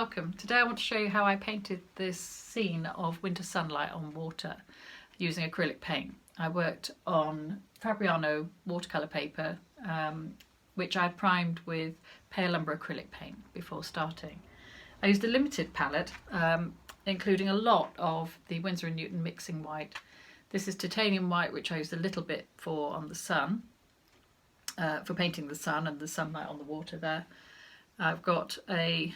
welcome. Today I want to show you how I painted this scene of winter sunlight on water using acrylic paint. I worked on Fabriano watercolour paper, which I primed with pale umber acrylic paint before starting. I used a limited palette, including a lot of the Winsor & Newton mixing white. This is titanium white, which I used a little bit for on the sun, for painting the sun and the sunlight on the water there. I've got a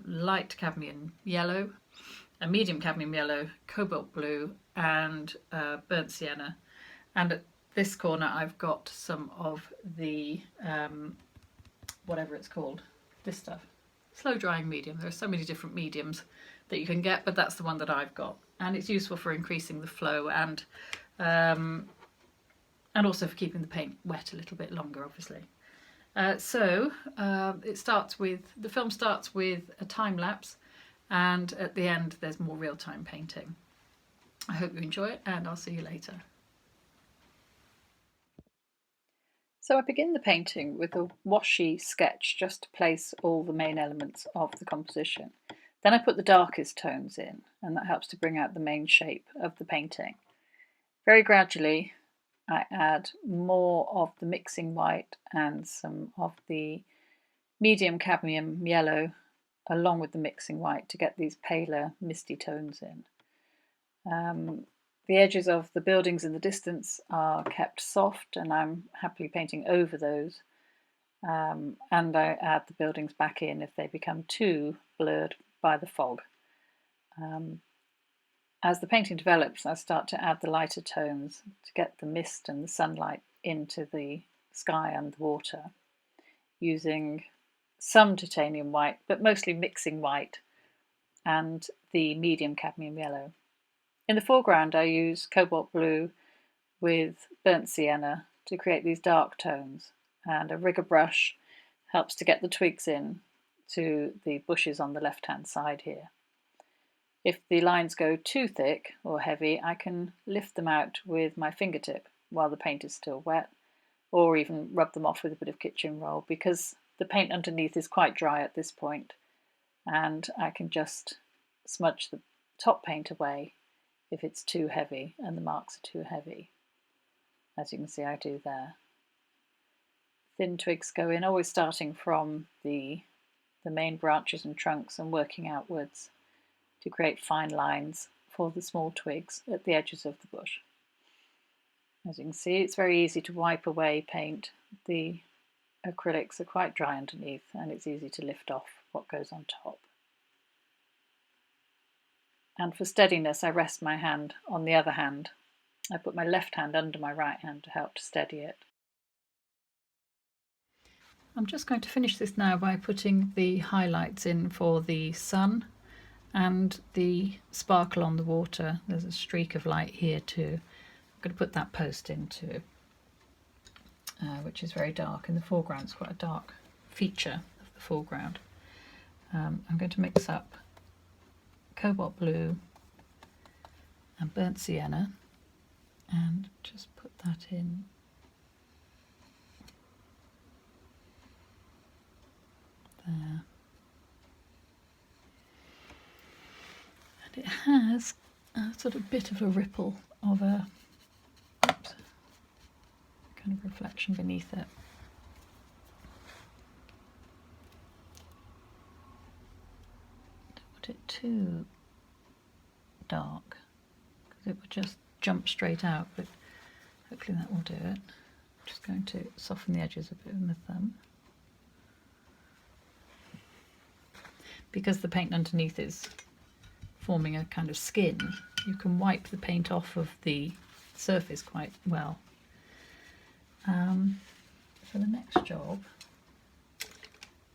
light cadmium yellow, a medium cadmium yellow, cobalt blue and burnt sienna. And at this corner I've got some of the, whatever it's called, this stuff, slow drying medium. There are so many different mediums that you can get, but that's the one that I've got. And it's useful for increasing the flow and also for keeping the paint wet a little bit longer, obviously. It starts with, the film starts with a time lapse, and at the end there's more real-time painting. I hope you enjoy it, and I'll see you later. So I begin the painting with a washy sketch just to place all the main elements of the composition. Then I put the darkest tones in, and that helps to bring out the main shape of the painting. Very gradually I add more of the mixing white and some of the medium cadmium yellow along with the mixing white to get these paler misty tones in. The edges of the buildings in the distance are kept soft and I'm happily painting over those, and I add the buildings back in if they become too blurred by the fog. As the painting develops, I start to add the lighter tones to get the mist and the sunlight into the sky and the water, using some titanium white, but mostly mixing white and the medium cadmium yellow. In the foreground, I use cobalt blue with burnt sienna to create these dark tones, and a rigger brush helps to get the twigs in to the bushes on the left-hand side here. If the lines go too thick or heavy, I can lift them out with my fingertip while the paint is still wet, or even rub them off with a bit of kitchen roll, because the paint underneath is quite dry at this point, and I can just smudge the top paint away if it's too heavy and the marks are too heavy. As you can see, I do there. Thin twigs go in, always starting from the main branches and trunks and working outwards to create fine lines for the small twigs at the edges of the bush. As you can see, it's very easy to wipe away paint. The acrylics are quite dry underneath and it's easy to lift off what goes on top. And for steadiness, I rest my hand on the other hand. I put my left hand under my right hand to help to steady it. I'm just going to finish this now by putting the highlights in for the sun and the sparkle on the water. There's a streak of light here too. I'm going to put that post in too, which is very dark. In the foreground, it's quite a dark feature of the foreground. I'm going to mix up cobalt blue and burnt sienna and just put that in there. And it has a sort of bit of a ripple of a kind of reflection beneath it. Don't want it too dark because it would just jump straight out, but hopefully that will do it. I'm just going to soften the edges a bit with my thumb. Because the paint underneath is forming a kind of skin, you can wipe the paint off of the surface quite well. For the next job, I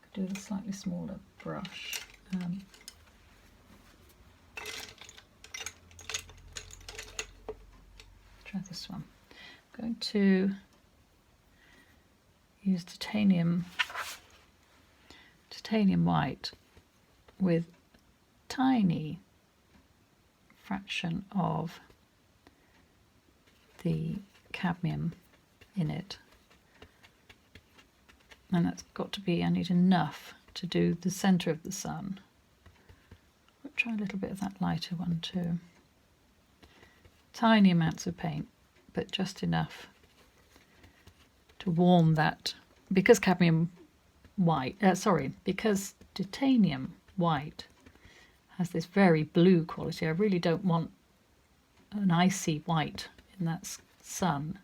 could do with a slightly smaller brush. Try this one. I'm going to use titanium white with tiny fraction of the cadmium in it, and that's got to be, I need enough to do the centre of the sun try a little bit of that lighter one too. Tiny amounts of paint, but just enough to warm that. Because because titanium white has this very blue quality, I really don't want an icy white in that sun.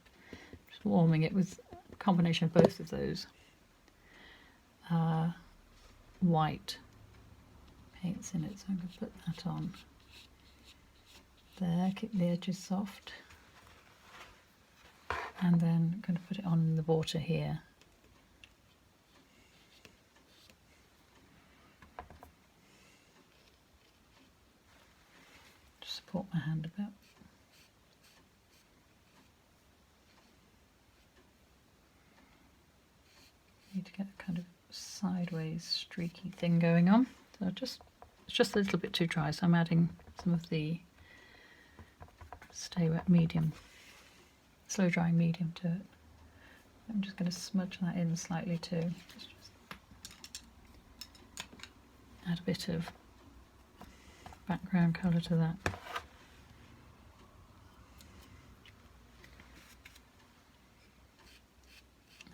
Just warming it with a combination of both of those white paints in it. So I'm going to put that on there, keep the edges soft, and then I'm going to put it on in the water here. Just support my hand a bit. Need to get a kind of sideways streaky thing going on. So it's just a little bit too dry, so I'm adding some of the Stay Wet medium, slow drying medium to it. I'm just going to smudge that in slightly too. Just add a bit of background colour to that.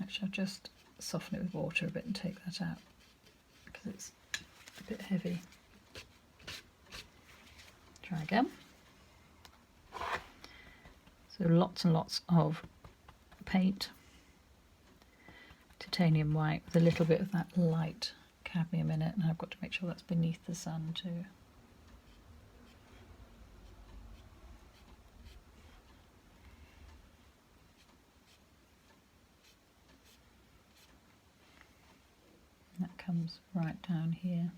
Actually, I'll just soften it with water a bit and take that out because it's a bit heavy. Try again. So lots and lots of paint, titanium white with a little bit of that light cadmium in it, and I've got to make sure that's beneath the sun too. And that comes right down here.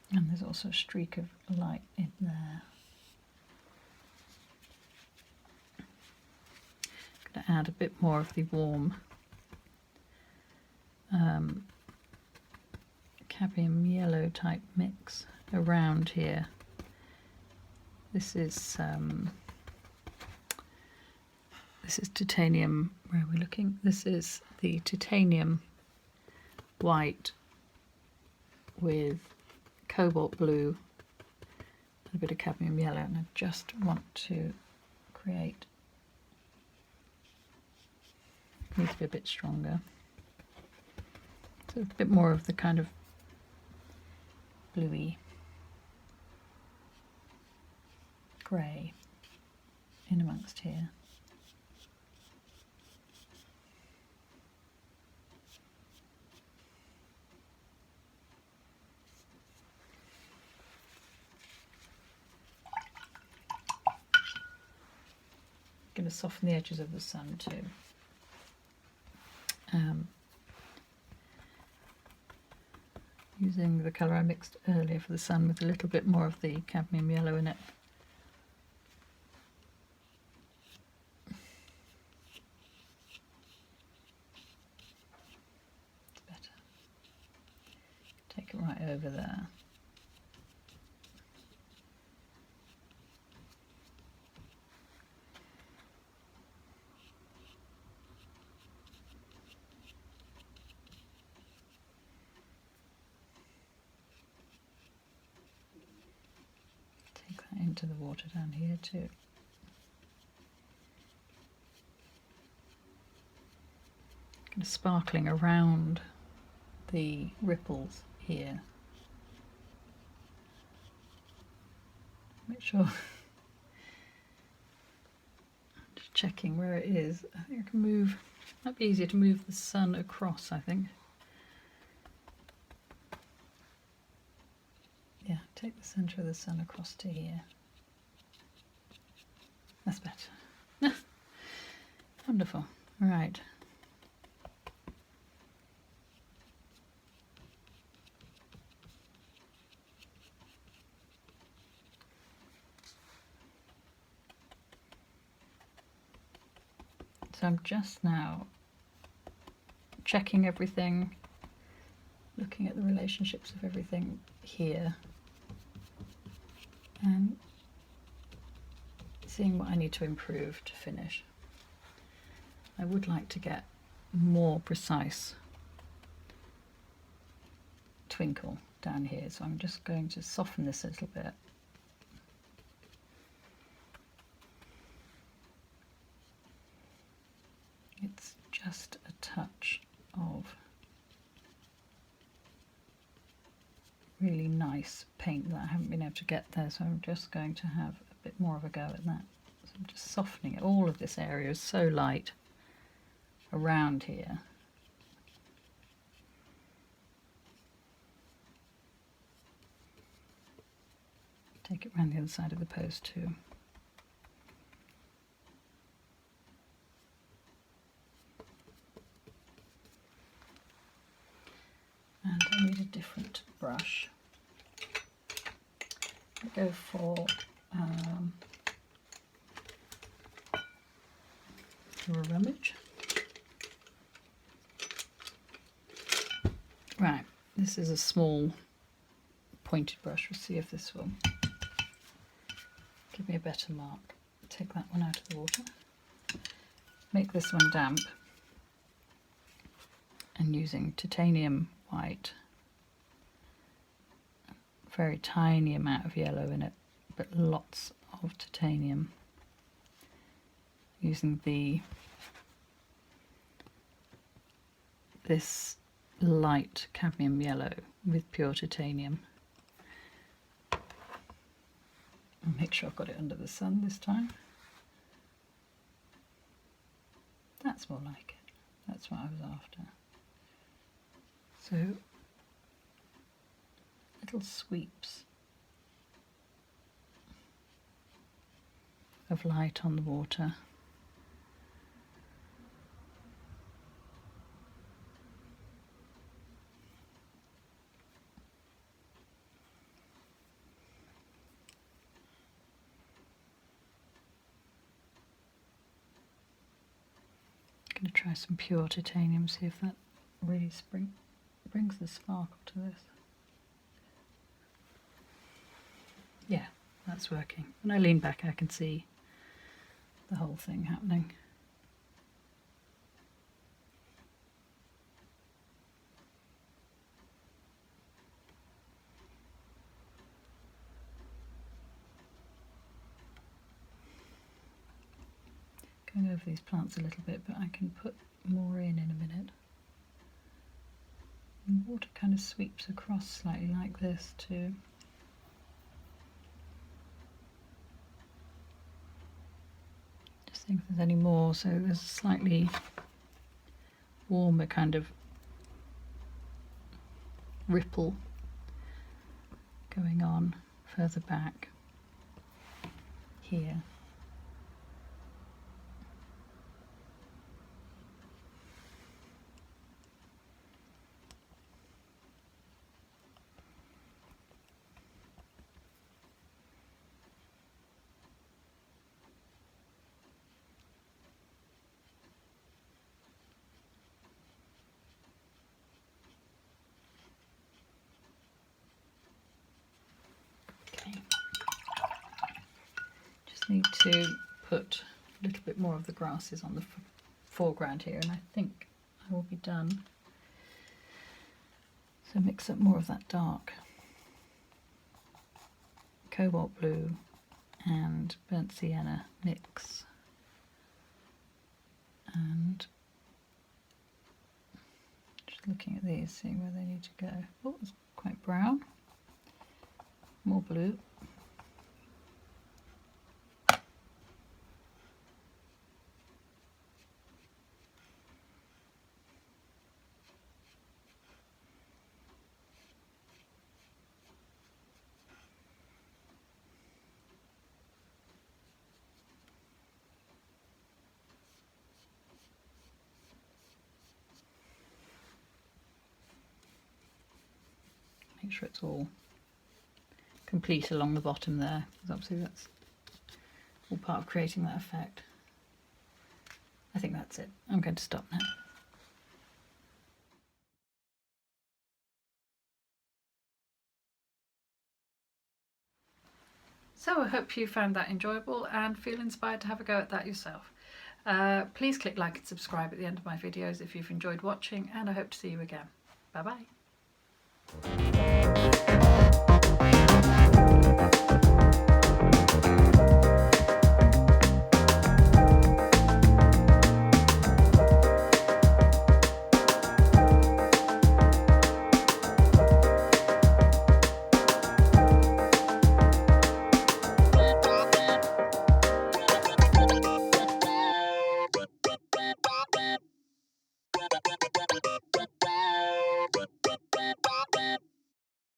And there's also a streak of light in there. I'm going to add a bit more of the warm cadmium yellow type mix around here. This is titanium. Where are we looking? This is the titanium white with cobalt blue and a bit of cadmium yellow, and I just want to create, needs to be a bit stronger, so a bit more of the kind of bluey grey in amongst here. Going to soften the edges of the sun too. Using the colour I mixed earlier for the sun with a little bit more of the cadmium yellow in it. It's better. Take it right over there. Into the water down here too. Kind of sparkling around the ripples here. Make sure. Just checking where it is. I think I can move. Might be easier to move the sun across, I think. Yeah, take the centre of the sun across to here. That's better. Wonderful. Right. So I'm just now checking everything, looking at the relationships of everything here. and seeing what I need to improve to finish. I would like to get more precise twinkle down here, so I'm just going to soften this a little bit. It's just a touch of really nice paint that I haven't been able to get there, so I'm just going to have a bit more of a go at that. So I'm just softening it. All of this area is so light around here. Take it around the other side of the post too. And I need a different brush. I'll go for a rummage. Right, this is a small pointed brush. We'll see if this will give me a better mark. Take that one out of the water. Make this one damp. And using titanium white, a very tiny amount of yellow in it, but lots of titanium. Using this light cadmium yellow with pure titanium. I'll make sure I've got it under the sun this time. That's more like it. That's what I was after. So, little sweeps of light on the water. I'm going to try some pure titanium, see if that really brings the sparkle to this. Yeah, that's working. When I lean back I can see the whole thing happening. Going over these plants a little bit, but I can put more in a minute. And water kind of sweeps across slightly like this too. Just think if there's any more, so there's a slightly warmer kind of ripple going on further back here. Need to put a little bit more of the grasses on the foreground here, and I think I will be done. So mix up more of that dark cobalt blue and burnt sienna mix, and just looking at these, seeing where they need to go. Oh, it's quite brown. More blue. Make sure it's all complete along the bottom there, because obviously that's all part of creating that effect. I think that's it. I'm going to stop now. So I hope you found that enjoyable and feel inspired to have a go at that yourself. Please click like and subscribe at the end of my videos if you've enjoyed watching, and I hope to see you again. Bye bye.